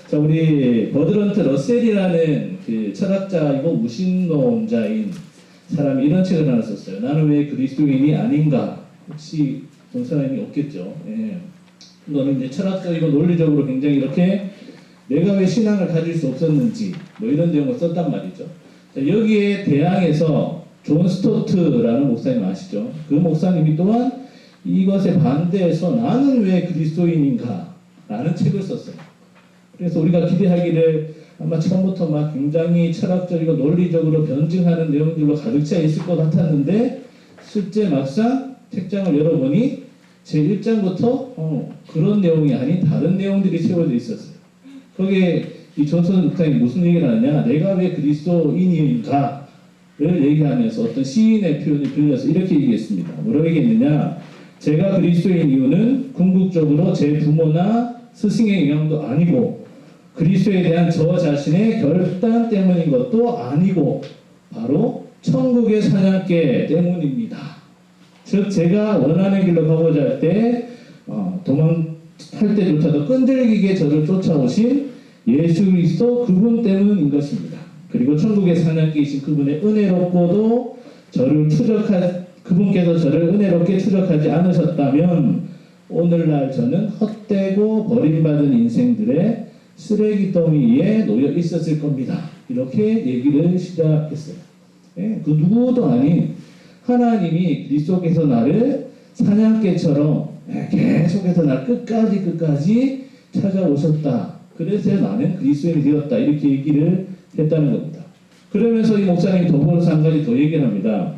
자, 우리 버드런트 러셀이라는 그 철학자이고 무신론자인 사람이 이런 책을 하나 썼어요. 나는 왜 그리스도인이 아닌가? 혹시 본 사람이 없겠죠. 예. 이거는 이제 철학적이고 논리적으로 굉장히 이렇게 내가 왜 신앙을 가질 수 없었는지 뭐 이런 내용을 썼단 말이죠. 자, 여기에 대항해서 존 스토트라는 목사님 아시죠? 그 목사님이 또한 이것에 반대해서 나는 왜 그리스도인인가? 라는 책을 썼어요. 그래서 우리가 기대하기를 아마 처음부터 막 굉장히 철학적이고 논리적으로 변증하는 내용들로 가득 차 있을 것 같았는데 실제 막상 책장을 열어보니 제 1장부터 그런 내용이 아닌 다른 내용들이 채워져 있었어요. 거기에 이 존슨 목사님이 무슨 얘기를 하느냐, 내가 왜 그리스도인인가를 얘기하면서 어떤 시인의 표현을 빌려서 이렇게 얘기했습니다. 뭐라고 얘기했느냐, 제가 그리스도인 이유는 궁극적으로 제 부모나 스승의 영향도 아니고 그리스도에 대한 저 자신의 결단 때문인 것도 아니고 바로 천국의 사냥개 때문입니다. 즉 제가 원하는 길로 가고자 할 때 도망할 때조차도 끈질기게 저를 쫓아오신 예수 그리스도 그분 때문인 것입니다. 그리고 천국의 사냥개이신 그분의 은혜롭고도 그분께서 저를 은혜롭게 추적하지 않으셨다면 오늘날 저는 헛되고 버림받은 인생들의 쓰레기 더미에 놓여 있었을 겁니다. 이렇게 얘기를 시작했어요. 예, 그 누구도 아닌 하나님이 그리스도께서 나를 사냥개처럼 계속해서 날 끝까지 찾아오셨다. 그래서 나는 그리스도인이 되었다. 이렇게 얘기를 했다는 겁니다. 그러면서 이 목사님이 더불어서 한 가지 더 얘기를 합니다.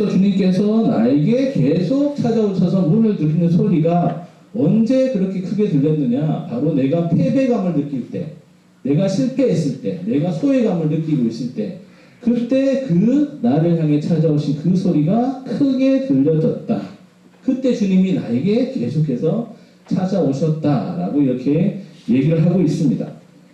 주님께서 나에게 계속 찾아오셔서 문을 두드리는 소리가 언제 그렇게 크게 들렸느냐? 바로 내가 패배감을 느낄 때, 내가 실패했을 때, 내가 소외감을 느끼고 있을 때, 그때 그 나를 향해 찾아오신 그 소리가 크게 들려졌다. 그때 주님이 나에게 계속해서 찾아오셨다라고 이렇게 얘기를 하고 있습니다.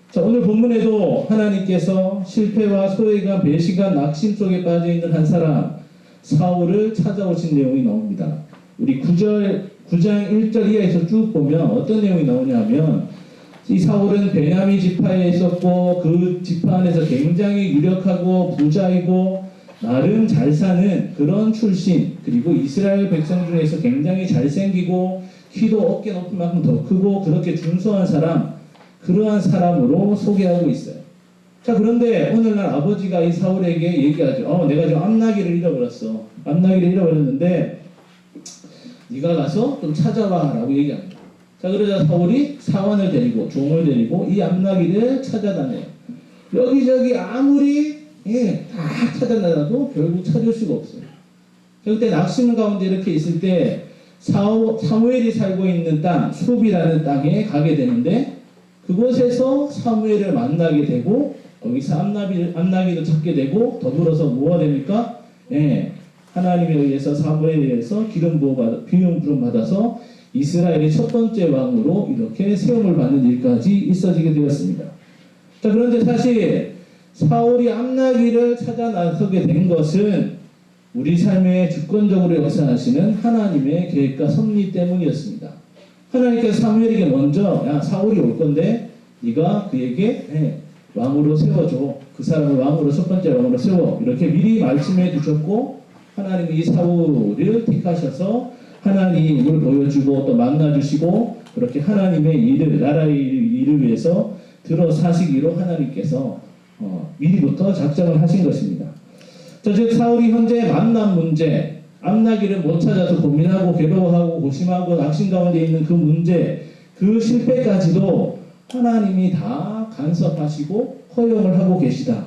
자, 오늘 본문에도 하나님께서 실패와 소외감, 배신감, 낙심 속에 빠져있는 한 사람 사울을 찾아오신 내용이 나옵니다. 우리 9장 1절 이하에서 쭉 보면 어떤 내용이 나오냐면 이 사울은 베냐민 지파에 있었고 그 지파 안에서 굉장히 유력하고 부자이고 나름 잘 사는 그런 출신, 그리고 이스라엘 백성 중에서 굉장히 잘생기고 키도 어깨 높은 만큼 더 크고 그렇게 준수한 사람, 그러한 사람으로 소개하고 있어요. 자, 그런데 오늘날 아버지가 이 사울에게 얘기하죠. 내가 지금 암나귀를 잃어버렸어. 암나귀를 잃어버렸는데 네가 가서 좀 찾아와 라고 얘기합니다. 자, 그러자 사울이 사원을 데리고 종을 데리고 이 암나귀를 찾아다녀요. 여기저기 아무리 다 찾아다녀도 결국 찾을 수가 없어요. 그때 낙심 가운데 이렇게 있을 때 사무엘이 살고 있는 땅, 숲이라는 땅에 가게 되는데 그곳에서 사무엘을 만나게 되고 거기서 암나귀도 찾게 되고 더불어서 뭐가 됩니까? 하나님에 의해서 사무엘에 의해서 비름 부름 받아서 이스라엘의 첫 번째 왕으로 이렇게 세움을 받는 일까지 있어지게 되었습니다. 자, 그런데 사실 사울이 암나귀를 찾아 나서게 된 것은 우리 삶에 주권적으로 역사하시는 하나님의 계획과 섭리 때문이었습니다. 하나님께서 사무엘에게 먼저 사울이 올 건데 네가 그에게 왕으로 세워줘. 그 사람을 왕으로 첫 번째 왕으로 세워. 이렇게 미리 말씀해 주셨고 하나님이 이 사울을 택하셔서 하나님을 보여주고 또 만나주시고 그렇게 하나님의 일을, 나라의 일을 위해서 들어사시기로 하나님께서 미리부터 작정을 하신 것입니다. 자, 즉 사울이 현재 만난 문제, 암나귀를 못 찾아서 고민하고 괴로워하고 고심하고 낙심 가운데 있는 그 문제, 그 실패까지도 하나님이 다 간섭하시고 허용을 하고 계시다.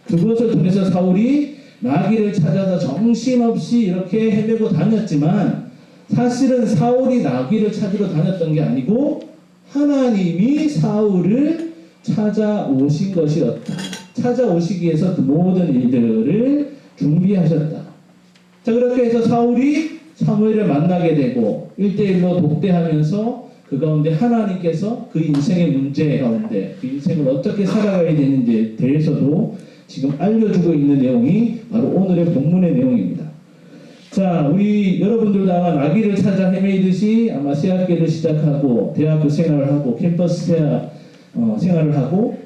그것을 통해서 사울이 나귀를 찾아서 정신없이 이렇게 헤매고 다녔지만 사실은 사울이 나귀를 찾으러 다녔던 게 아니고 하나님이 사울을 찾아오신 것이었다. 찾아오시기 위해서 그 모든 일들을 준비하셨다. 자, 그렇게 해서 사울이 사무엘을 만나게 되고 1대1로 독대하면서 그 가운데 하나님께서 그 인생의 문제 가운데 그 인생을 어떻게 살아가야 되는지에 대해서도 지금 알려주고 있는 내용이 바로 오늘의 본문의 내용입니다. 자, 우리 여러분들도 아마 나귀를 찾아 헤매이듯이 아마 새학기를 시작하고 대학교 생활을 하고 캠퍼스 생활을 하고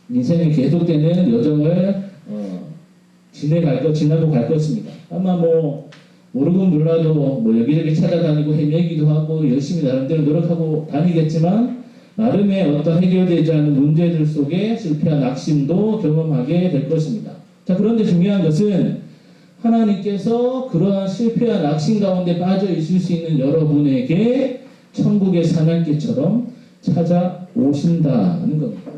인생이 계속되는 여정을 지나고 갈 것입니다. 아마 뭐 모르고 몰라도 뭐 여기저기 찾아다니고 헤매기도 하고 열심히 나름대로 노력하고 다니겠지만 나름의 어떤 해결되지 않은 문제들 속에 실패한 낙심도 경험하게 될 것입니다. 자, 그런데 중요한 것은 하나님께서 그러한 실패한 낙심 가운데 빠져 있을 수 있는 여러분에게 천국의 사냥개처럼 찾아오신다는 겁니다.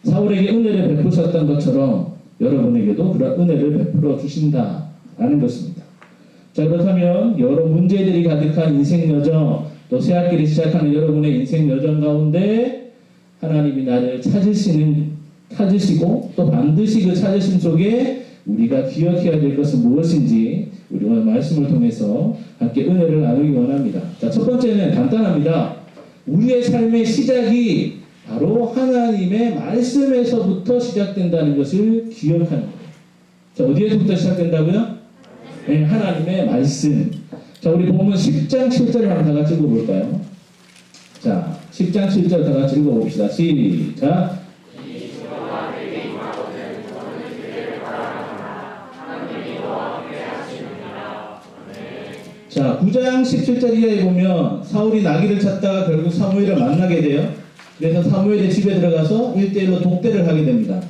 사울에게 은혜를 베푸셨던 것처럼 여러분에게도 그런 은혜를 베풀어 주신다는 것입니다. 자, 그렇다면 여러 문제들이 가득한 인생 여정, 또 새학기를 시작하는 여러분의 인생 여정 가운데 하나님이 나를 찾으시고 또 반드시 그 찾으심 속에 우리가 기억해야 될 것은 무엇인지 우리 오늘 말씀을 통해서 함께 은혜를 나누기 원합니다. 자, 첫 번째는 간단합니다. 우리의 삶의 시작이 바로 하나님의 말씀에서부터 시작된다는 것을 기억하는 거예요. 자, 어디에서부터 시작된다고요? 네, 하나님의 말씀. 자, 우리 보면 10장 7절을 한번 다 같이 읽어볼까요? 자, 10장 7절 다 같이 읽어봅시다. 시작. 자, 9장 17절 이하에 보면 사울이 나귀를 찾다가 결국 사무엘을 만나게 돼요. 그래서 사무엘의 집에 들어가서 1대1로 독대를 하게 됩니다.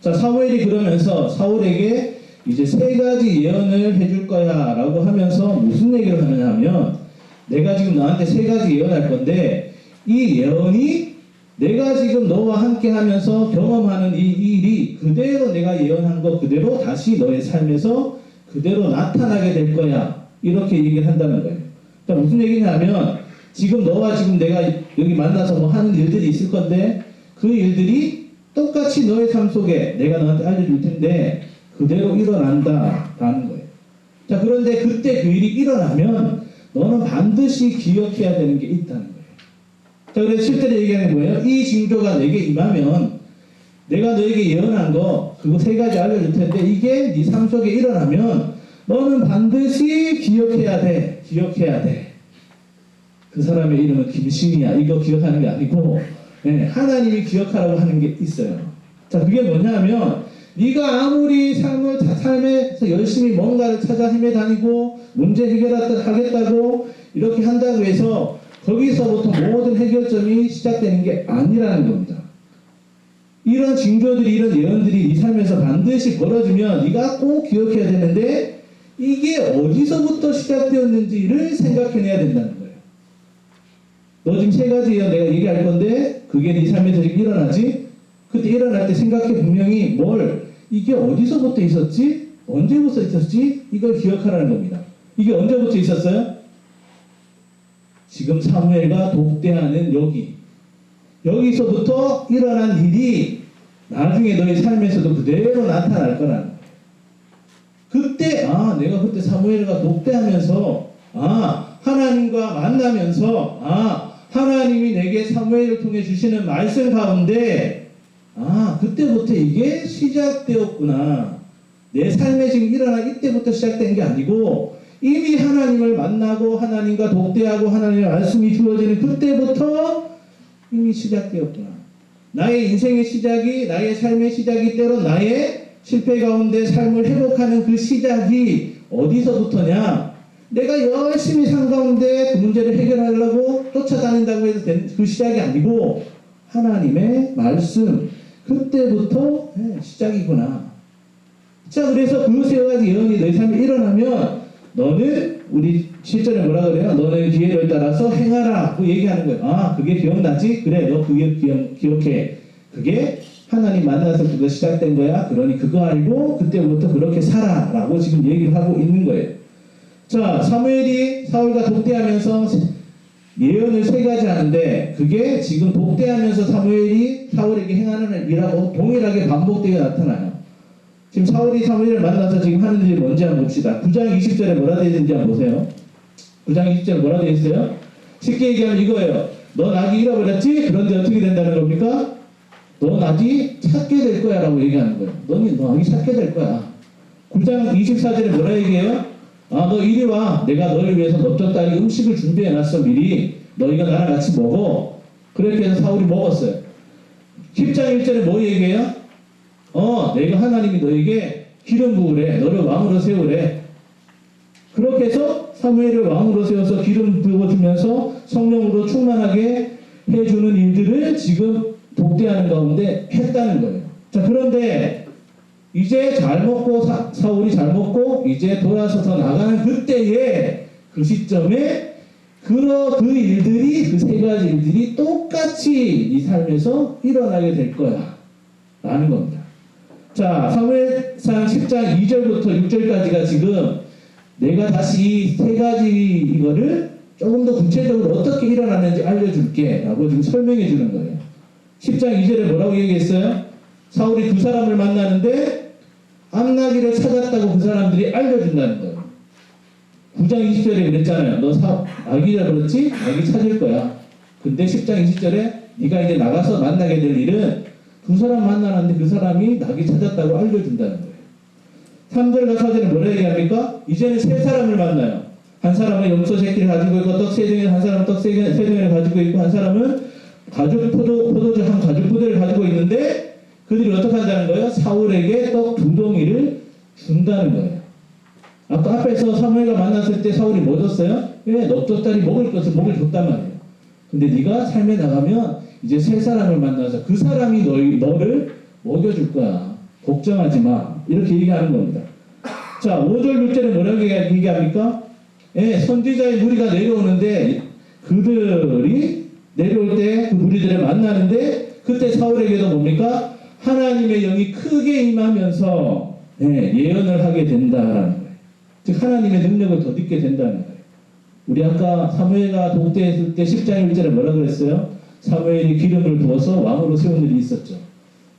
자, 사무엘이 그러면서 사울에게 이제 3가지 예언을 해줄 거야 라고 하면서 무슨 얘기를 하느냐 하면 내가 지금 너한테 3가지 예언할 건데 이 예언이 내가 지금 너와 함께 하면서 경험하는 이 일이 그대로 내가 예언한 거 그대로 다시 너의 삶에서 그대로 나타나게 될 거야. 이렇게 얘기를 한다는 거예요. 자, 무슨 얘기냐면 지금 너와 지금 내가 여기 만나서 뭐 하는 일들이 있을 건데 그 일들이 똑같이 너의 삶 속에 내가 너한테 알려줄 텐데 그대로 일어난다라는 거예요. 자, 그런데 그때 그 일이 일어나면 너는 반드시 기억해야 되는 게 있다는 거예요. 자, 그래서 실제로 얘기하는 게 뭐예요? 이 징조가 내게 임하면 내가 너에게 예언한 거 그거 3가지 알려줄 텐데 이게 네 삶 속에 일어나면 너는 반드시 기억해야 돼. 기억해야 돼. 그 사람의 이름은 김신이야. 이거 기억하는 게 아니고 네, 하나님이 기억하라고 하는 게 있어요. 자, 그게 뭐냐면 네가 아무리 삶에서 열심히 뭔가를 찾아 헤매다니고 문제 해결하겠다고 이렇게 한다고 해서 거기서부터 모든 해결점이 시작되는 게 아니라는 겁니다. 이런 징조들이 이런 예언들이 네 삶에서 반드시 벌어지면 네가 꼭 기억해야 되는데 이게 어디서부터 시작되었는지를 생각해내야 된다는 거예요. 너 지금 3가지 예언 내가 얘기할 건데 그게 네 삶에서 일어나지? 그때 일어날 때 생각해 분명히 이게 어디서부터 있었지? 언제부터 있었지? 이걸 기억하라는 겁니다. 이게 언제부터 있었어요? 지금 사무엘과 독대하는 여기서부터 일어난 일이 나중에 너의 삶에서도 그대로 나타날 거라는 거예요. 그때 내가 그때 사무엘과 독대하면서 하나님과 만나면서 하나님이 내게 사무엘을 통해 주시는 말씀 가운데 그때부터 이게 시작되었구나. 내 삶에 지금 일어난 이때부터 시작된 게 아니고 이미 하나님을 만나고 하나님과 독대하고 하나님의 말씀이 주어지는 그때부터 이미 시작되었구나. 나의 인생의 시작이 나의 삶의 시작이 때론 나의 실패 가운데 삶을 회복하는 그 시작이 어디서부터냐? 내가 열심히 산 가운데 그 문제를 해결하려고 쫓아다닌다고 해서 된 그 시작이 아니고 하나님의 말씀 그때부터 시작이구나. 자, 그래서 그 3가지 예언이 너희 삶에 일어나면 너는 우리 실전에 뭐라 그래요? 너는 기회를 따라서 행하라 고 얘기하는 거예요. 그게 기억나지? 그래, 너 그게 기억해. 그게 하나님 만나서 그거 시작된 거야. 그러니 그거 알고 그때부터 그렇게 살아 라고 지금 얘기를 하고 있는 거예요. 자, 사무엘이 사울과 독대하면서 예언을 3가지 하는데 그게 지금 독대하면서 사무엘이 사울에게 행하는 일하고 동일하게 반복되게 나타나요. 지금 사울이 사무엘을 만나서 지금 하는 일이 뭔지 한번 봅시다. 9장 20절에 뭐라 되어 있는지 한번 보세요. 9장 20절에 뭐라 되어 있어요? 쉽게 얘기하면 이거예요. 너 나귀 잃어버렸지? 그런데 어떻게 된다는 겁니까? 너 나귀 찾게 될 거야 라고 얘기하는 거예요. 너 나귀 찾게 될 거야. 9장 24절에 뭐라 얘기해요? 아, 너 이리 와. 내가 너를 위해서 너쪽 딸이 음식을 준비해놨어. 미리. 너희가 나랑 같이 먹어. 그렇게 해서 사울이 먹었어요. 10장 1절에 뭐 얘기해요? 내가 하나님이 너에게 기름 부으래. 너를 왕으로 세우래. 그렇게 해서 사무엘을 왕으로 세워서 기름 부어주면서 성령으로 충만하게 해주는 일들을 지금 독대하는 가운데 했다는 거예요. 자, 그런데 이제 잘 먹고 사울이 잘 먹고 이제 돌아서서 나가는 그때에 그 시점에 그 일들이 그 세 가지 일들이 똑같이 이 삶에서 일어나게 될 거야 라는 겁니다. 자, 사무엘상 10장 2절부터 6절까지가 지금 내가 다시 이 세 가지 이거를 조금 더 구체적으로 어떻게 일어나는지 알려줄게 라고 지금 설명해 주는 거예요. 10장 2절에 뭐라고 얘기했어요? 사울이 두 사람을 만나는데 암나기를 찾았다고 그 사람들이 알려준다는 거예요. 9장 20절에 그랬잖아요. 너 아기라 그렇지? 아기 찾을 거야. 근데 10장 20절에 네가 이제 나가서 만나게 될 일은 두 사람 만나는데 그 사람이 나기 찾았다고 알려준다는 거예요. 3절과 4절은 뭐라 얘기합니까? 이제는 세 사람을 만나요. 한 사람은 염소 새끼를 가지고 있고 떡 세 덩이, 한 사람은 떡 세 덩이를 가지고 있고 한 사람은 포도주 한 가죽 부대를 가지고 있는데 그들이 어떻게 한다는 거예요? 사울에게 떡 2덩이를 준다는 거예요. 아까 앞에서 사무엘과 만났을 때 사울이 뭐 줬어요? 왜? 너쪽 딸이 먹을 것을 목을 줬단 말이에요. 근데 네가 삶에 나가면 이제 세 사람을 만나서 그 사람이 너를 먹여줄 거야. 걱정하지 마. 이렇게 얘기하는 겁니다. 자, 5절 6절에 뭐라고 얘기합니까? 선지자의 무리가 내려오는데 그들이 내려올 때 그 무리들을 만나는데 그때 사울에게도 뭡니까? 하나님의 영이 크게 임하면서 예언을 하게 된다라는 거예요. 즉 하나님의 능력을 덧입게 된다는 거예요. 우리 아까 사무엘과 독대했을 때 10장 1절에 뭐라 그랬어요? 사무엘이 기름을 부어서 왕으로 세운 일이 있었죠.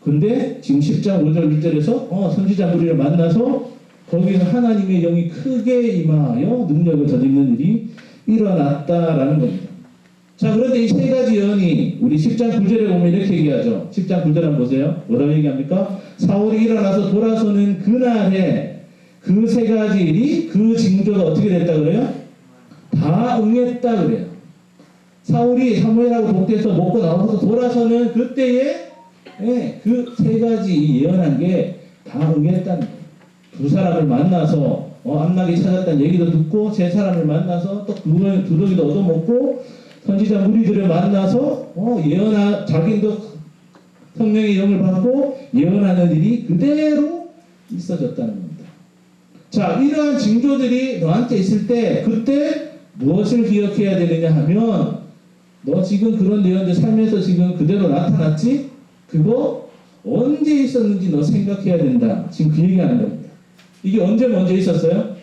근데 지금 10장 5절 6절에서 선지자 무리를 만나서 거기는 하나님의 영이 크게 임하여 능력을 덧입는 일이 일어났다라는 겁니다. 자, 그런데 이 세 가지 예언이 우리 10장 9절에 보면 이렇게 얘기하죠. 10장 9절 한번 보세요. 뭐라고 얘기합니까? 사울이 일어나서 돌아서는 그날에 그 세 가지 일이 그 징조가 어떻게 됐다 그래요? 다 응했다 그래요. 사울이 사무엘하고 독대해서 먹고 나와서 돌아서는 그때에 그 세 가지 예언한 게 다 응했다는 거예요. 두 사람을 만나서 암나기 찾았다는 얘기도 듣고 세 사람을 만나서 또 두 덩이도 얻어먹고 선지자 무리들을 만나서 자기도 성령의 영을 받고 예언하는 일이 그대로 있어졌다는 겁니다. 자, 이러한 징조들이 너한테 있을 때 그때 무엇을 기억해야 되느냐 하면 너 지금 그런 예언들 삶에서 지금 그대로 나타났지? 그거 언제 있었는지 너 생각해야 된다. 지금 그 얘기하는 겁니다. 이게 언제 먼저 있었어요?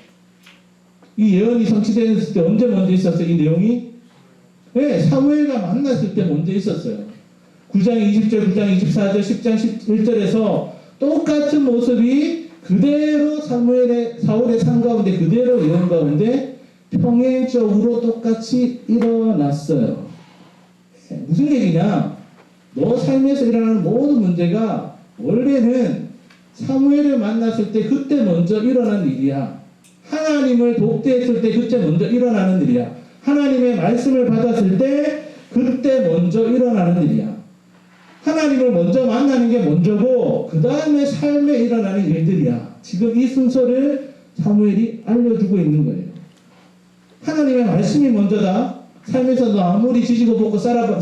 이 예언이 성취됐을 때 언제 먼저 있었어요? 이 내용이? 사무엘과 만났을 때 먼저 있었어요. 9장 20절, 9장 24절, 10장 11절에서 똑같은 모습이 그대로 사울의 삶 가운데 그대로 예언 가운데 평행적으로 똑같이 일어났어요. 무슨 얘기냐? 너 삶에서 일어나는 모든 문제가 원래는 사무엘을 만났을 때 그때 먼저 일어난 일이야. 하나님을 독대했을 때 그때 먼저 일어나는 일이야. 하나님의 말씀을 받았을 때 그때 먼저 일어나는 일이야. 하나님을 먼저 만나는 게 먼저고 그 다음에 삶에 일어나는 일들이야. 지금 이 순서를 사무엘이 알려주고 있는 거예요. 하나님의 말씀이 먼저다. 삶에서 너 아무리 지지고 볶고 살아봐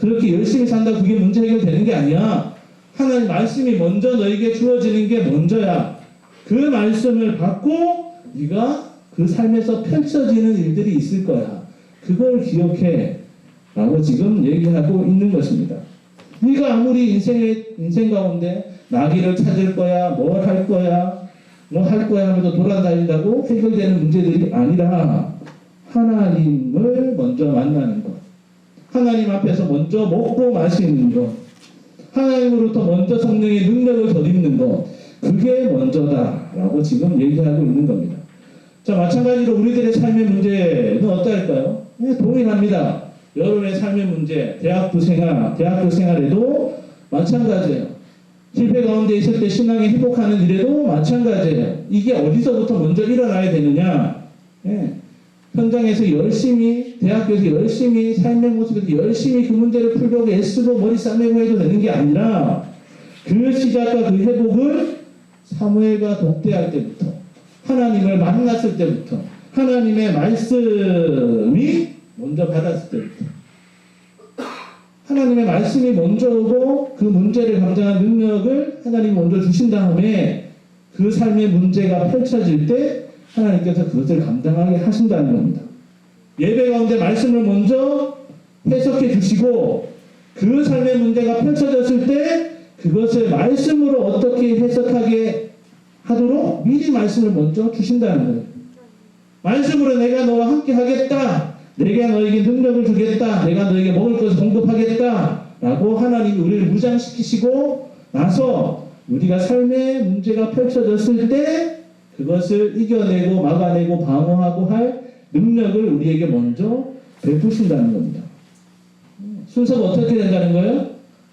그렇게 열심히 산다고 그게 문제 해결되는 게 아니야. 하나님 말씀이 먼저 너에게 주어지는 게 먼저야. 그 말씀을 받고 네가 그 삶에서 펼쳐지는 일들이 있을 거야. 그걸 기억해 라고 지금 얘기하고 있는 것입니다. 네가 아무리 인생 가운데 나기를 찾을 거야, 뭘 할 거야, 뭐 할 거야 하면서 돌아다닌다고 해결되는 문제들이 아니라 하나님을 먼저 만나는 것, 하나님 앞에서 먼저 먹고 마시는 것, 하나님으로부터 먼저 성령의 능력을 덧입는 것, 그게 먼저다라고 지금 얘기하고 있는 겁니다. 자, 마찬가지로 우리들의 삶의 문제는 어떨까요? 동일합니다. 여러분의 삶의 문제, 대학교 생활에도 마찬가지예요. 실패 가운데 있을 때 신앙에 회복하는 일에도 마찬가지예요. 이게 어디서부터 먼저 일어나야 되느냐? 예. 현장에서 열심히, 대학교에서 열심히, 삶의 모습에서 열심히 그 문제를 풀려고 애쓰고 머리 싸매고 해도 되는 게 아니라 그 시작과 그 회복을 사무엘과 독대할 때부터, 하나님을 만났을 때부터, 하나님의 말씀이 먼저 받았을 때부터, 하나님의 말씀이 먼저 오고 그 문제를 감당한 능력을 하나님이 먼저 주신 다음에 그 삶의 문제가 펼쳐질 때 하나님께서 그것을 감당하게 하신다는 겁니다. 예배 가운데 말씀을 먼저 해석해 주시고 그 삶의 문제가 펼쳐졌을 때 그것을 말씀으로 어떻게 해석하게 하도록 미리 말씀을 먼저 주신다는 거예요. 말씀으로 내가 너와 함께 하겠다. 내가 너에게 능력을 주겠다. 내가 너에게 먹을 것을 공급하겠다. 라고 하나님이 우리를 무장시키시고 나서 우리가 삶의 문제가 펼쳐졌을 때 그것을 이겨내고 막아내고 방어하고 할 능력을 우리에게 먼저 베푸신다는 겁니다. 순서가 어떻게 된다는 거예요?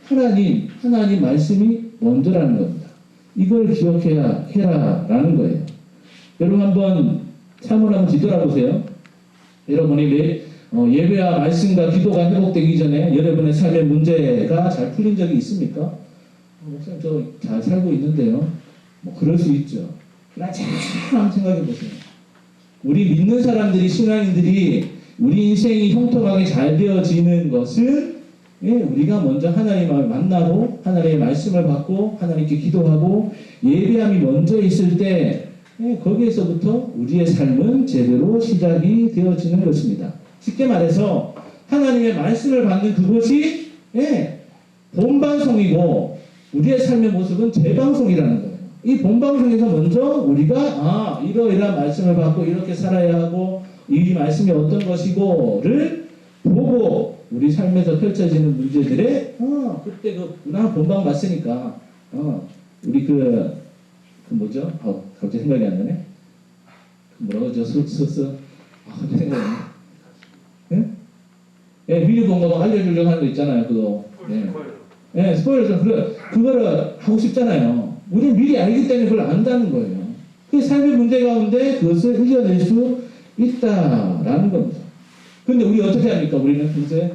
하나님 말씀이 먼저라는 겁니다. 이걸 기억해야 해라라는 거예요. 여러분 한번 삶을 한번 뒤돌아보세요. 여러분이 예배와 말씀과 기도가 회복되기 전에 여러분의 삶의 문제가 잘 풀린 적이 있습니까? 목사님 저 잘 살고 있는데요. 뭐 그럴 수 있죠. 그러나 잘 한번 생각해 보세요. 우리 믿는 사람들이, 신앙인들이 우리 인생이 형통하게 잘 되어지는 것은 우리가 먼저 하나님을 만나고 하나님의 말씀을 받고 하나님께 기도하고 예배함이 먼저 있을 때 거기에서부터 우리의 삶은 제대로 시작이 되어지는 것입니다. 쉽게 말해서 하나님의 말씀을 받는 그것이 본방송이고 우리의 삶의 모습은 재방송이라는 거예요. 이 본방송에서 먼저 우리가 이러이러한 말씀을 받고 이렇게 살아야 하고 이 말씀이 어떤 것이고를 보고 우리 삶에서 펼쳐지는 문제들에 그때 나 본방 봤으니까 우리 그 뭐죠? 갑자기 생각이 안 나네. 뭐라고 저 갑자기 생각이 안 나네. 예, 미리 본 거 막 알려주려고 하는 거 있잖아요. 그거. 예, 스포일러 그거를 하고 싶잖아요. 우리는 미리 알기 때문에 그걸 안다는 거예요. 그 삶의 문제 가운데 그것을 이겨낼 수 있다라는 겁니다. 근데 우리 어떻게 합니까? 우리는 평소에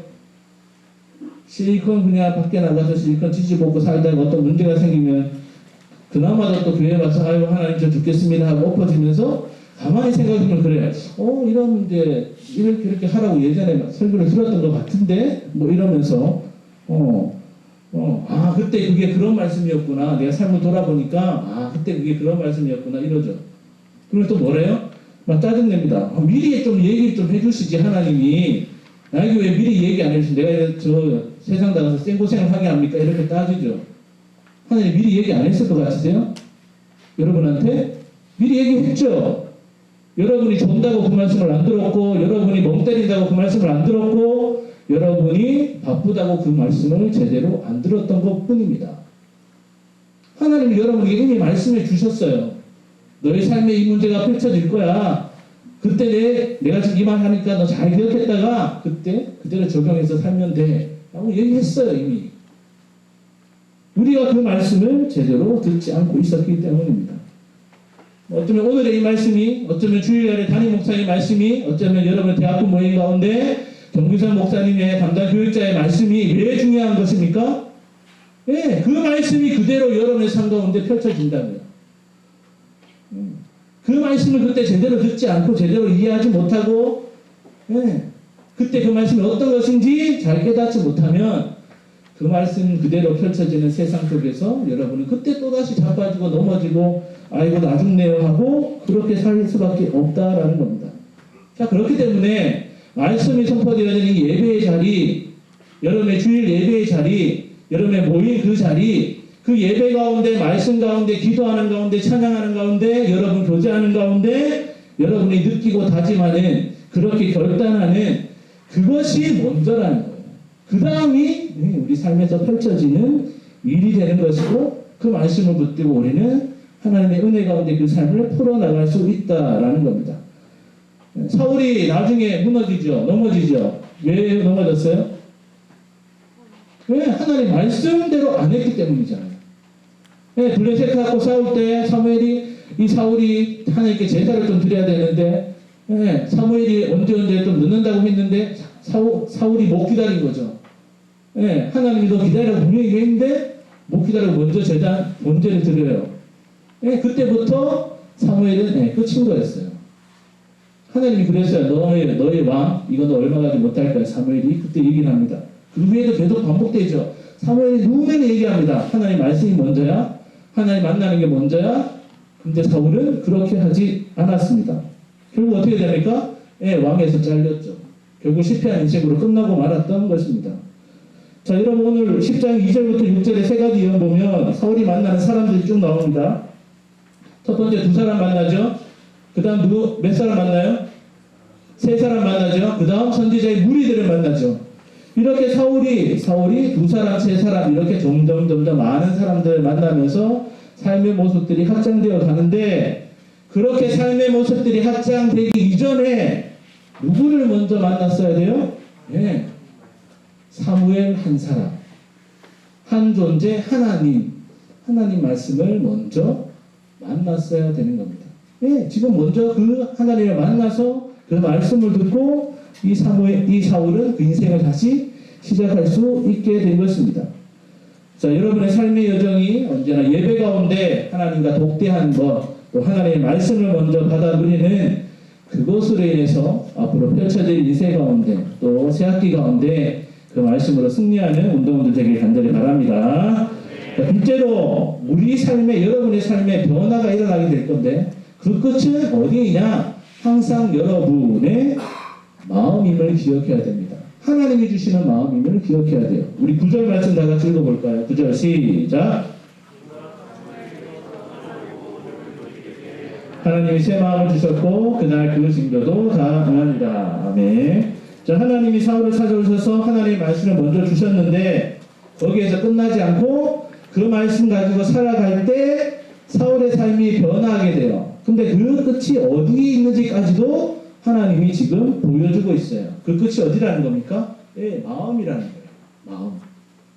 실컷 그냥 밖에 나가서 실컷 지지볶고 살다가 어떤 문제가 생기면 그나마도 또 교회 와서 아유 하나님 저 죽겠습니다 하고 엎어지면서 가만히 생각해보면 그래요. 이런 문제 이렇게 하라고 예전에 설교를 들었던 것 같은데 뭐 이러면서 그때 그게 그런 말씀이었구나. 내가 삶을 돌아보니까 그때 그게 그런 말씀이었구나 이러죠. 그러면 또 뭐래요? 막 짜증냅니다. 미리 좀 얘기 좀 해주시지 하나님이 나에게 왜 미리 얘기 안 해주시? 내가 저 세상 나가서 생고생을 하게 합니까? 이렇게 따지죠. 하나님 미리 얘기 안 했을 것 같으세요? 여러분한테 미리 얘기했죠. 여러분이 존다고 그 말씀을 안 들었고 여러분이 멍 때린다고 그 말씀을 안 들었고 여러분이 바쁘다고 그 말씀을 제대로 안 들었던 것 뿐입니다. 하나님이 여러분에게 이미 말씀해 주셨어요. 너의 삶에 이 문제가 펼쳐질 거야. 그때 내가 지금 이 말 하니까 너 잘 기억했다가 그때 그대로 적용해서 살면 돼. 라고 얘기했어요 이미. 우리가 그 말씀을 제대로 듣지 않고 있었기 때문입니다. 어쩌면 오늘의 이 말씀이, 어쩌면 주일날의 담임 목사의 말씀이, 어쩌면 여러분 대학교 모임 가운데 정규선 목사님의 담당 교육자의 말씀이 왜 중요한 것입니까? 그 말씀이 그대로 여러분의 삶 가운데 펼쳐진다고요. 그 말씀을 그때 제대로 듣지 않고 제대로 이해하지 못하고 그때 그 말씀이 어떤 것인지 잘 깨닫지 못하면 그 말씀 그대로 펼쳐지는 세상 속에서 여러분은 그때 또다시 자빠지고 넘어지고 아이고 나 죽네요 하고 그렇게 살 수밖에 없다라는 겁니다. 자, 그렇기 때문에 말씀이 선포되어지는 이 예배의 자리, 여러분의 주일 예배의 자리, 여러분의 모인 그 자리, 그 예배 가운데 말씀 가운데 기도하는 가운데 찬양하는 가운데 여러분 교제하는 가운데 여러분이 느끼고 다짐하는 그렇게 결단하는 그것이 먼저라는 거예요. 그 다음이 우리 삶에서 펼쳐지는 일이 되는 것이고 그 말씀을 붙들고 우리는 하나님의 은혜 가운데 그 삶을 풀어나갈 수 있다라는 겁니다. 사울이 나중에 무너지죠. 넘어지죠. 왜 넘어졌어요? 왜? 하나님 말씀대로 안 했기 때문이잖아요. 블레셋 갖고 싸울 때 사울이 하나님께 제사를 좀 드려야 되는데 예, 사무엘이 언제 좀 늦는다고 했는데 사울이 못 기다린 거죠. 예, 하나님이 더 기다리라고 분명히 했는데 못 기다리고 먼저 번제를 드려요. 예, 그때부터 사무엘은 끝인 거였어요. 하나님이 그랬어요. 너의 왕 이거는 얼마 가지 못할 거야. 사무엘이 그때 얘기를 합니다. 그 후에도 계속 반복되죠. 사무엘이 누구나 얘기합니다. 하나님 말씀이 먼저야. 하나님 만나는 게 먼저야. 근데 사울은 그렇게 하지 않았습니다. 결국 어떻게 됩니까? 왕에서 잘렸죠. 결국 실패한 인생으로 끝나고 말았던 것입니다. 자, 여러분 오늘 10장 2절부터 6절의 세 가지 예언 보면 사울이 만나는 사람들이 쭉 나옵니다. 첫 번째 두 사람 만나죠. 그 다음 몇 사람 만나요? 세 사람 만나죠. 그 다음 선지자의 무리들을 만나죠. 이렇게 사울이 두 사람, 세 사람 이렇게 점점 많은 사람들을 만나면서 삶의 모습들이 확장되어 가는데 그렇게 삶의 모습들이 확장되기 이전에 누구를 먼저 만났어야 돼요? 네. 사무엘 한 사람, 한 존재 하나님 말씀을 먼저 만났어야 되는 겁니다. 네, 지금 먼저 그 하나님을 만나서 그 말씀을 듣고 이 사울은 그 인생을 다시 시작할 수 있게 된 것입니다. 자, 여러분의 삶의 여정이 언제나 예배 가운데 하나님과 독대하는 것, 또 하나님의 말씀을 먼저 받아들이는 그것으로 인해서 앞으로 펼쳐질 인생 가운데 또 새학기 가운데 그 말씀으로 승리하는 운동원들 되길 간절히 바랍니다. 둘째로 우리 삶에 여러분의 삶에 변화가 일어나게 될 건데 그 끝은 어디에 있냐? 항상 여러분의 마음임을 기억해야 됩니다. 하나님이 주시는 마음임을 기억해야 돼요. 우리 9절 말씀 다 같이 읽어볼까요? 9절 시작. 하나님이 새 마음을 주셨고 그날 그 징조도 다 응하니라. 아멘. 자, 하나님이 사울을 찾아오셔서 하나님의 말씀을 먼저 주셨는데 거기에서 끝나지 않고 그 말씀 가지고 살아갈 때 사울의 삶이 변화하게 돼요. 근데 그 끝이 어디에 있는지까지도 하나님이 지금 보여주고 있어요. 그 끝이 어디라는 겁니까? 마음이라는 거예요. 마음.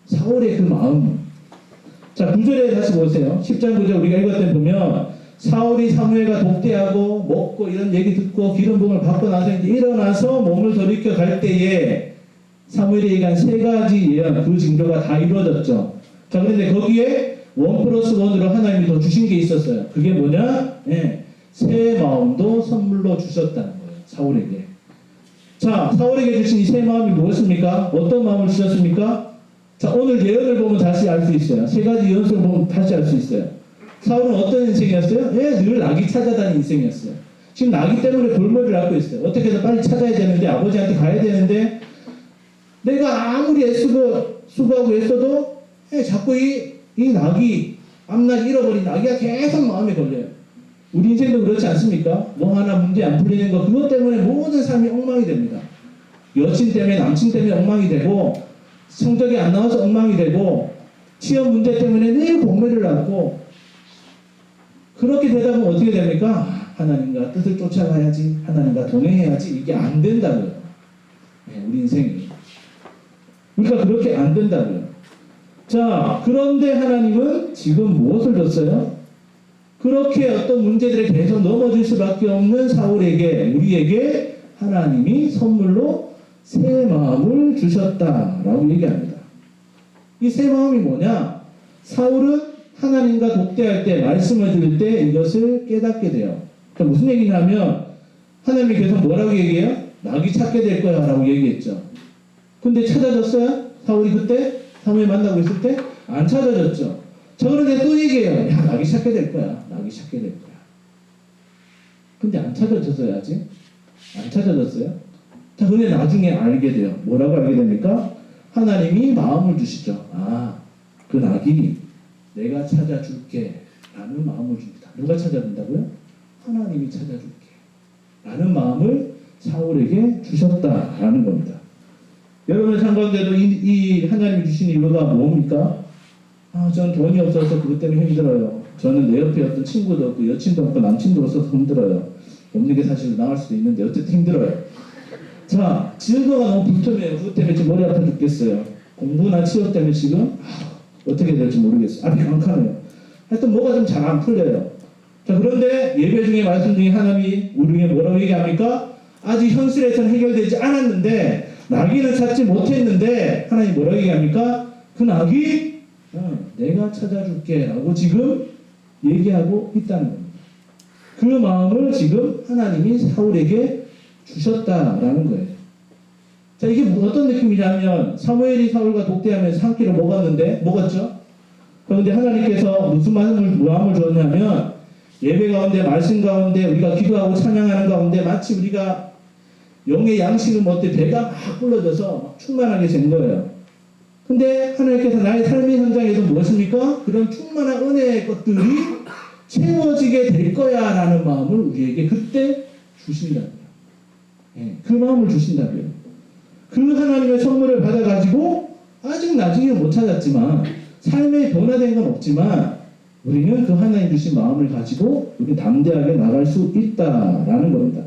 사울의 그 마음. 자, 9절에 다시 보세요. 10장 9절 우리가 읽을 때 보면 사울이 사무엘과 독대하고 먹고 이런 얘기 듣고 기름 부음을 받고 나서 이제 일어나서 몸을 돌이켜 갈 때에 사무엘이 얘기한 세 가지 예언, 그 징조가 다 이루어졌죠. 자, 그런데 거기에 1+1으로 하나님이 더 주신 게 있었어요. 그게 뭐냐? 새 마음도 선물로 주셨다는 거예요. 사울에게. 자, 사울에게 주신 이 새 마음이 무엇입니까? 어떤 마음을 주셨습니까? 자, 오늘 예언을 보면 다시 알 수 있어요. 세 가지 예언을 보면 다시 알 수 있어요. 사울은 어떤 인생이었어요? 늘 낙이 찾아다니는 인생이었어요. 지금 낙이 때문에 골머리를 앓고 있어요. 어떻게든 빨리 찾아야 되는데 아버지한테 가야 되는데 내가 아무리 수고하고 애써도 자꾸 이 낙이 앞날 잃어버린 낙이가 계속 마음에 걸려요. 우리 인생도 그렇지 않습니까? 뭐 하나 문제 안 풀리는 거 그것 때문에 모든 삶이 엉망이 됩니다. 여친 때문에 남친 때문에 엉망이 되고 성적이 안 나와서 엉망이 되고 취업 문제 때문에 늘 공매를 앓고 그렇게 되다 보면 어떻게 됩니까? 하나님과 뜻을 쫓아가야지 하나님과 동행해야지 이게 안 된다고요. 우리 인생이. 그러니까 그렇게 안 된다고요. 자, 그런데 하나님은 지금 무엇을 줬어요? 그렇게 어떤 문제들에 계속 넘어질 수밖에 없는 사울에게 우리에게 하나님이 선물로 새 마음을 주셨다라고 얘기합니다. 이 새 마음이 뭐냐? 사울은 하나님과 독대할 때 말씀을 들을 때 이것을 깨닫게 돼요. 그러니까 무슨 얘기냐면 하나님이 계속 뭐라고 얘기해요? 낙이 찾게 될 거야 라고 얘기했죠. 근데 찾아졌어요? 사울이 그때? 사무엘 만나고 있을 때? 안 찾아졌죠. 자, 그런데 또 얘기해요. 야, 낙이 찾게 될 거야. 낙이 찾게 될 거야. 근데 안 찾아졌어요, 아직? 안 찾아졌어요? 자, 근데 나중에 알게 돼요. 뭐라고 알게 됩니까? 하나님이 마음을 주시죠. 아, 그 낙이 내가 찾아줄게 라는 마음을 줍니다. 누가 찾아준다고요? 하나님이 찾아줄게 라는 마음을 사울에게 주셨다라는 겁니다. 여러분의 삶 가운데도 이 하나님이 주신 이유가 뭡니까? 저는 돈이 없어서 그것 때문에 힘들어요. 저는 내 옆에 어떤 친구도 없고 여친도 없고 남친도 없어서 힘들어요. 없는 게 사실 나을 수도 있는데 어쨌든 힘들어요. 자, 증거가 너무 불투명해요. 그것 때문에 지금 머리 아파 죽겠어요. 공부나 취업 때문에 지금 어떻게 될지 모르겠어요. 앞이 캄캄해요. 하여튼 뭐가 좀 잘 안 풀려요. 자, 그런데 예배 중에 말씀 중에 하나님이 우리에게 뭐라고 얘기합니까? 아직 현실에서는 해결되지 않았는데 나귀는 찾지 못했는데 하나님이 뭐라고 얘기합니까? 그 나귀 내가 찾아줄게 라고 지금 얘기하고 있다는 겁니다. 그 마음을 지금 하나님이 사울에게 주셨다라는 거예요. 자, 이게 어떤 느낌이냐면 사무엘이 사울과 독대하면서 한 끼를 먹었죠? 그런데 하나님께서 무슨 마음을 주었냐면 예배 가운데 말씀 가운데 우리가 기도하고 찬양하는 가운데 마치 우리가 영의 양식을 먹되 배가 막 불러져서 막 충만하게 된 거예요. 근데 하나님께서 나의 삶의 현장에도 무엇입니까? 그런 충만한 은혜의 것들이 채워지게 될 거야 라는 마음을 우리에게 그때 주신다고요. 그 마음을 주신다고요. 그 하나님의 선물을 받아가지고 아직 나중에 못 찾았지만 삶의 변화된 건 없지만 우리는 그 하나님 주신 마음을 가지고 우리 담대하게 나갈 수 있다라는 겁니다.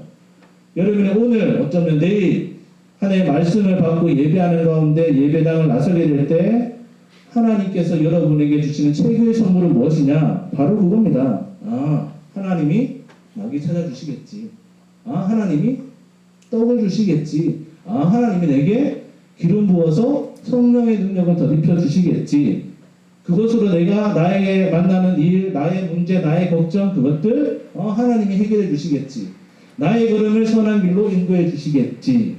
여러분이 오늘 어쩌면 내일 하나님의 말씀을 받고 예배하는 가운데 예배당을 나서게 될 때 하나님께서 여러분에게 주시는 최고의 선물은 무엇이냐? 바로 그겁니다. 하나님이 나귀 찾아주시겠지. 하나님이 떡을 주시겠지. 하나님이 내게 기름 부어서 성령의 능력을 덧입혀 주시겠지. 그것으로 내가 나에게 만나는 일, 나의 문제, 나의 걱정, 그것들 하나님이 해결해 주시겠지. 나의 걸음을 선한 길로 인도해 주시겠지.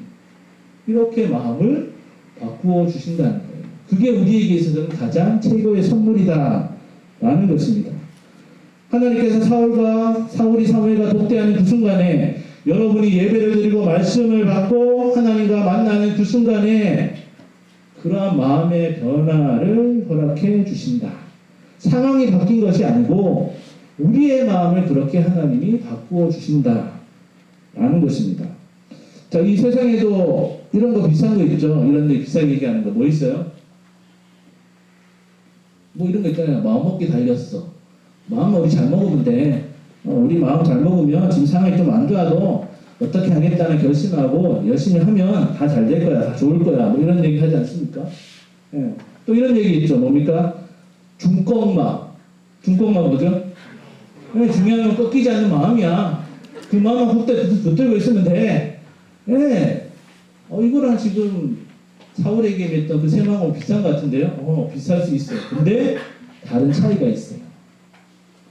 이렇게 마음을 바꾸어 주신다는 거예요. 그게 우리에게 있어서는 가장 최고의 선물이다 라는 것입니다. 하나님께서 사울이 사무엘과 독대하는 그 순간에 여러분이 예배를 드리고 말씀을 받고 하나님과 만나는 그 순간에 그러한 마음의 변화를 허락해 주신다. 상황이 바뀐 것이 아니고 우리의 마음을 그렇게 하나님이 바꾸어 주신다 라는 것입니다. 자, 이 세상에도 이런 거 비싼 거 있죠. 이런 데 비싸게 얘기하는 거 뭐 있어요? 뭐 이런 거 있잖아요. 마음먹기 달렸어. 마음만 우리 잘 먹으면 돼. 우리 마음 잘 먹으면 지금 상황이 좀 안 좋아도 어떻게 하겠다는 결심하고 열심히 하면 다 잘 될 거야. 다 좋을 거야. 뭐 이런 얘기 하지 않습니까? 예. 또 이런 얘기 있죠. 뭡니까? 중꺾마. 중꺾마 뭐죠? 중요한 건 꺾이지 않는 마음이야. 그 마음만 붙들고 있으면 돼. 예. 이거랑 지금 사울에게 했던 그 새 마음은 비싼 것 같은데요? 비쌀 수 있어요. 근데 다른 차이가 있어요.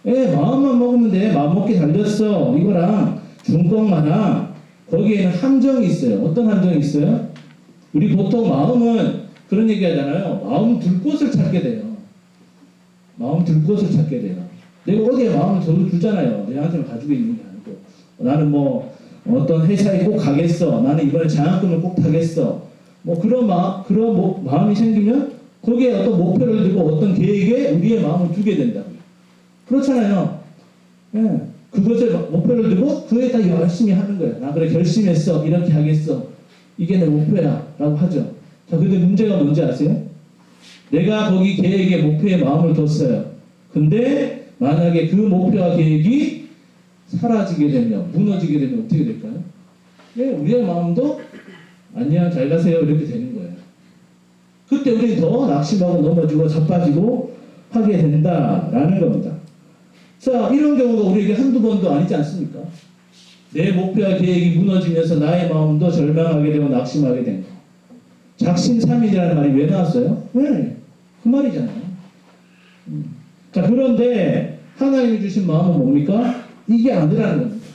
마음만 먹으면 돼. 마음 먹기 달렸어. 이거랑 중꺾마랑 거기에는 함정이 있어요. 어떤 함정이 있어요? 우리 보통 마음은 그런 얘기 하잖아요. 마음 둘 곳을 찾게 돼요. 마음 둘 곳을 찾게 돼요. 내가 어디에 마음을 두잖아요. 내 한테만 가지고 있는 게 아니고. 나는 뭐 어떤 회사에 꼭 가겠어. 나는 이번에 장학금을 꼭 타겠어. 뭐 그런 마음이 생기면 거기에 어떤 목표를 두고 어떤 계획에 우리의 마음을 두게 된다고요. 그렇잖아요. 그것을 목표를 두고 그에다 열심히 하는 거예요. 나 그래 결심했어. 이렇게 하겠어. 이게 내 목표야. 라고 하죠. 자, 근데 문제가 뭔지 아세요? 내가 거기 계획에 목표에 마음을 뒀어요. 근데 만약에 그 목표와 계획이 사라지게 되면, 무너지게 되면 어떻게 될까요? 우리의 마음도 안녕 잘 가세요 이렇게 되는 거예요. 그때 우리는 더 낙심하고 넘어지고 자빠지고 하게 된다라는 겁니다. 자, 이런 경우가 우리에게 한두 번도 아니지 않습니까? 내 목표와 계획이 무너지면서 나의 마음도 절망하게 되고 낙심하게 된 거. 작심삼일이라는 말이 왜 나왔어요? 그 말이잖아요. 자, 그런데 하나님이 주신 마음은 뭡니까? 이게 아니라는 겁니다.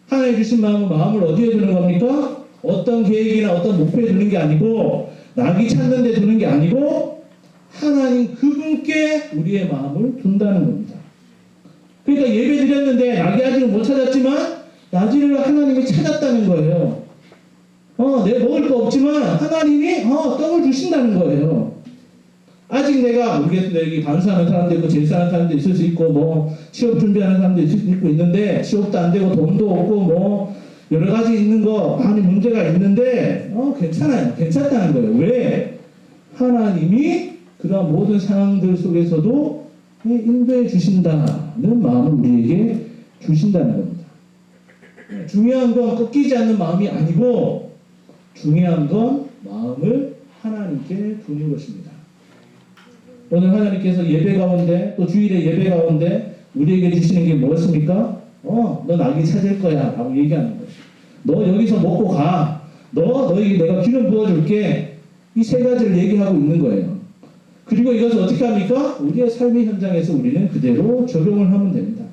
하나님이 주신 마음을 어디에 두는 겁니까? 어떤 계획이나 어떤 목표에 두는 게 아니고 낙이 찾는 데 두는 게 아니고 하나님 그분께 우리의 마음을 둔다는 겁니다. 그러니까 예배 드렸는데 낙이 아직은 못 찾았지만 나지를 하나님이 찾았다는 거예요. 내가 먹을 거 없지만 하나님이 떡을 주신다는 거예요. 아직 내가 모르겠습니다. 여기 반수하는 사람도 있고 제사하는 사람도 있을 수 있고 뭐 취업 준비하는 사람도 있을 수 있고 있는데 취업도 안 되고 돈도 없고 뭐 여러 가지 있는 거 많이 문제가 있는데 괜찮아요. 괜찮다는 거예요. 왜? 하나님이 그런 모든 상황들 속에서도 인도해 주신다는 마음을 우리에게 주신다는 겁니다. 중요한 건 꺾이지 않는 마음이 아니고 중요한 건 마음을 하나님께 두는 것입니다. 오늘 하나님께서 예배 가운데 또 주일의 예배 가운데 우리에게 주시는 게 무엇입니까? 너 나귀 찾을 거야 라고 얘기하는 거예요. 너 여기서 먹고 가. 너에게 내가 기름 부어줄게. 이 세 가지를 얘기하고 있는 거예요. 그리고 이것을 어떻게 합니까? 우리의 삶의 현장에서 우리는 그대로 적용을 하면 됩니다.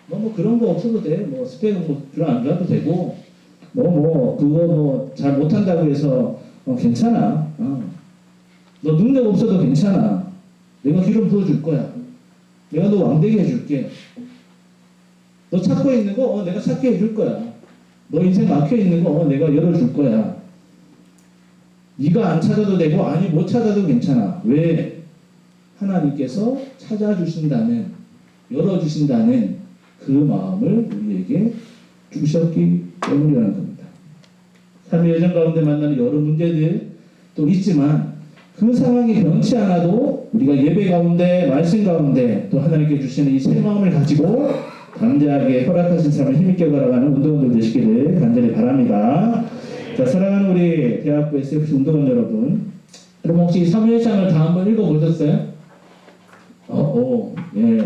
뭐 그런 거 없어도 돼. 뭐 스펙은 뭐 별로 안 가도 되고, 그거 잘 못한다고 해서 괜찮아. 너 능력 없어도 괜찮아. 내가 기름 부어줄 거야. 내가 너 왕되게 해줄게. 너 찾고 있는 거 내가 찾게 해줄 거야. 너 인생 막혀 있는 거 내가 열어줄 거야. 네가 안 찾아도 되고 아니 못 찾아도 괜찮아. 왜? 하나님께서 찾아주신다는, 열어주신다는 그 마음을 우리에게 주셨기 때문이라는 겁니다. 삶의 여정 가운데 만나는 여러 문제들 또 있지만 그 상황이 변치 않아도 우리가 예배 가운데, 말씀 가운데 또 하나님께 주시는 이 새 마음을 가지고 담대하게 허락하신 삶을 힘있게 걸어가는 운동원들 되시기를 간절히 바랍니다. 자, 사랑하는 우리 대학부 SFC 운동원 여러분, 혹시 사무엘상을 다 한번 읽어보셨어요? 예.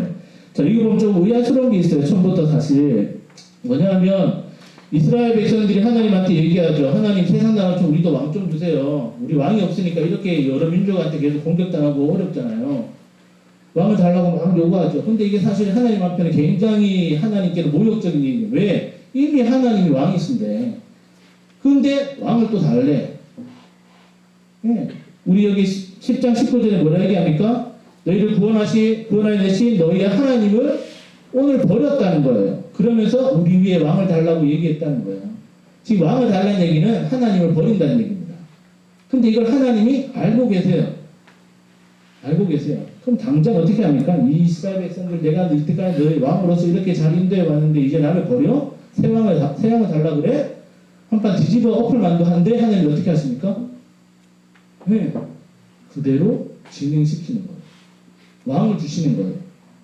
자, 읽어보면 좀 의아스러운 게 있어요. 처음부터 사실. 뭐냐면 이스라엘 백성들이 하나님한테 얘기하죠. 하나님, 세상 나라 좀 우리도 왕 좀 주세요. 우리 왕이 없으니까 이렇게 여러 민족한테 계속 공격당하고 어렵잖아요. 왕을 달라고 막 요구하죠. 근데 이게 사실 하나님 앞에는 굉장히 하나님께는 모욕적인 얘기예요. 왜? 이미 하나님이 왕이신데. 근데 왕을 또 달래. 네. 우리 여기 10장 19절에 뭐라 얘기합니까? 너희를 구원하신 너희의 하나님을 오늘 버렸다는 거예요. 그러면서 우리 위에 왕을 달라고 얘기했다는 거예요. 지금 왕을 달라는 얘기는 하나님을 버린다는 얘기입니다. 근데 이걸 하나님이 알고 계세요. 알고 계세요. 그럼 당장 어떻게 합니까? 이 이스라엘 백성들, 내가 이때까지 너희 왕으로서 이렇게 잘 인도해 왔는데 이제 나를 버려? 새 왕을 달라고 그래? 한판 뒤집어 엎을 만도 한데 하나님이 어떻게 하십니까? 네. 그대로 진행시키는 거예요. 왕을 주시는 거예요.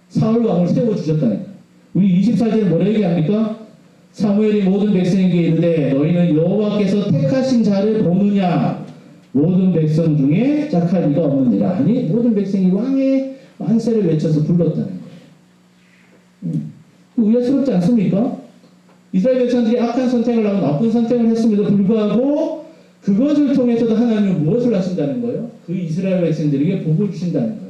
사울 왕을 세워주셨다니까요. 우리 24절에 뭐라 얘기합니까? 사무엘이 모든 백성에게 이르되 너희는 여호와께서 택하신 자를 보느냐? 모든 백성 중에 짝할 이가 없느니라 하니 모든 백성이 왕의 만세를 외쳐서 불렀다는 거예요. 의아스럽지 않습니까? 이스라엘 백성들이 악한 선택을 하고 나쁜 선택을 했음에도 불구하고 그것을 통해서도 하나님은 무엇을 하신다는 거예요? 그 이스라엘 백성들에게 복을 주신다는 거예요.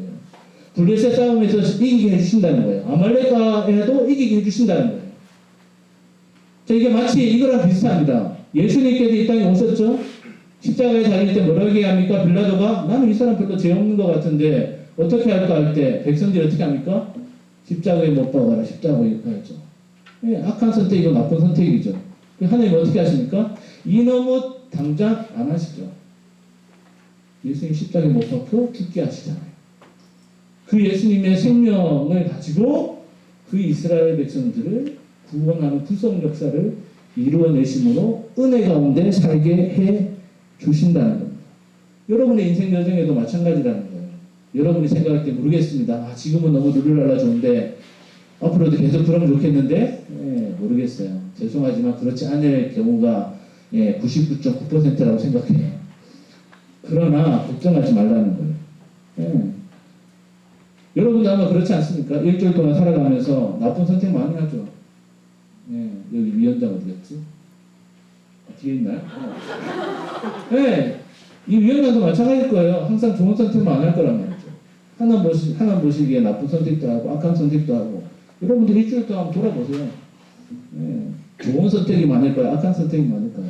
블레셋 싸움에서 이기게 해주신다는 거예요. 아말렉과에도 이기게 해주신다는 거예요. 자, 이게 마치 이거랑 비슷합니다. 예수님께서 이 땅에 오셨죠? 십자가에 달릴 때 뭐라고 얘기합니까? 빌라도가 나는 이 사람 별로 죄 없는 것 같은데 어떻게 할까 할 때 백성들이 어떻게 합니까? 십자가에 못 박아라. 십자가에 가야죠. 네, 악한 선택이고 나쁜 선택이죠. 하나님 어떻게 하십니까? 이놈은 당장 안 하시죠. 예수님 십자가에 못 박혀 죽게 하시잖아요. 그 예수님의 생명을 가지고 그 이스라엘 백성들을 구원하는 구속 역사를 이루어내심으로 은혜 가운데 살게 해 주신다는 겁니다. 여러분의 인생 여정에도 마찬가지라는 거예요. 여러분이 생각할 때 모르겠습니다. 지금은 너무 누릴랄라 좋은데 앞으로도 계속 그러면 좋겠는데 모르겠어요. 죄송하지만 그렇지 않을 경우가 99.9%라고 생각해요. 그러나 걱정하지 말라는 거예요. 여러분도 아마 그렇지 않습니까? 일주일 동안 살아가면서 나쁜 선택 많이 하죠. 여기 위원장 어디 갔지? 뒤에 있나요? 이 위원장도 마찬가지일 거예요. 항상 좋은 선택만 안 할 거란 말이죠. 하나 보시기에 나쁜 선택도 하고 악한 선택도 하고. 여러분들 일주일 동안 돌아보세요. 좋은 선택이 많을 거야, 악한 선택이 많을 거야.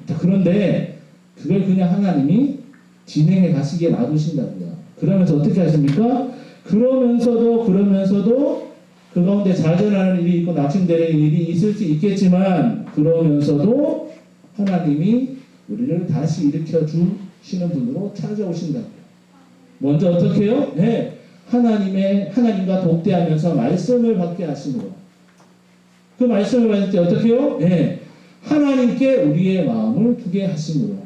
자, 그런데 그걸 그냥 하나님이 진행해 가시기에 놔두신다고요. 그러면서 어떻게 하십니까? 그러면서도 그 가운데 좌절하는 일이 있고 낙심되는 일이 있을 수 있겠지만 그러면서도 하나님이 우리를 다시 일으켜 주시는 분으로 찾아오신다고요. 먼저 어떻게 해요? 하나님과 독대하면서 말씀을 받게 하심으로. 그 말씀을 받을 때 어떻게 해요? 하나님께 우리의 마음을 두게 하심으로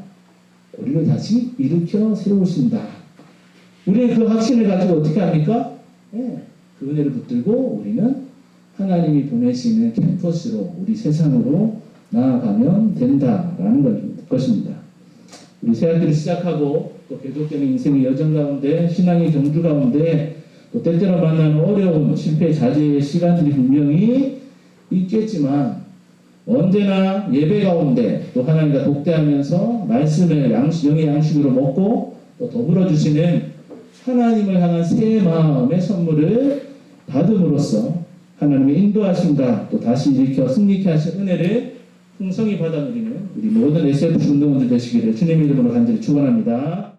우리를 다시 일으켜 세우신다. 우리는 그 확신을 가지고 어떻게 합니까? 그 은혜를 붙들고 우리는 하나님이 보내시는 캠퍼스로 우리 세상으로 나아가면 된다라는 것입니다. 우리 새학기를 시작하고 또 계속되는 인생의 여정 가운데 신앙의 경주 가운데 또 때때로 만나는 어려운 실패 자제의 시간들이 분명히 있겠지만 언제나 예배 가운데 또 하나님과 독대하면서 말씀을 영의 양식으로 먹고 또 더불어 주시는 하나님을 향한 새 마음의 선물을 받음으로써 하나님의 인도하심과 또 다시 일으켜 승리케 하신 은혜를 풍성히 받아 누리는 우리 모든 SF 운동원들 되시기를 주님의 이름으로 간절히 축원합니다.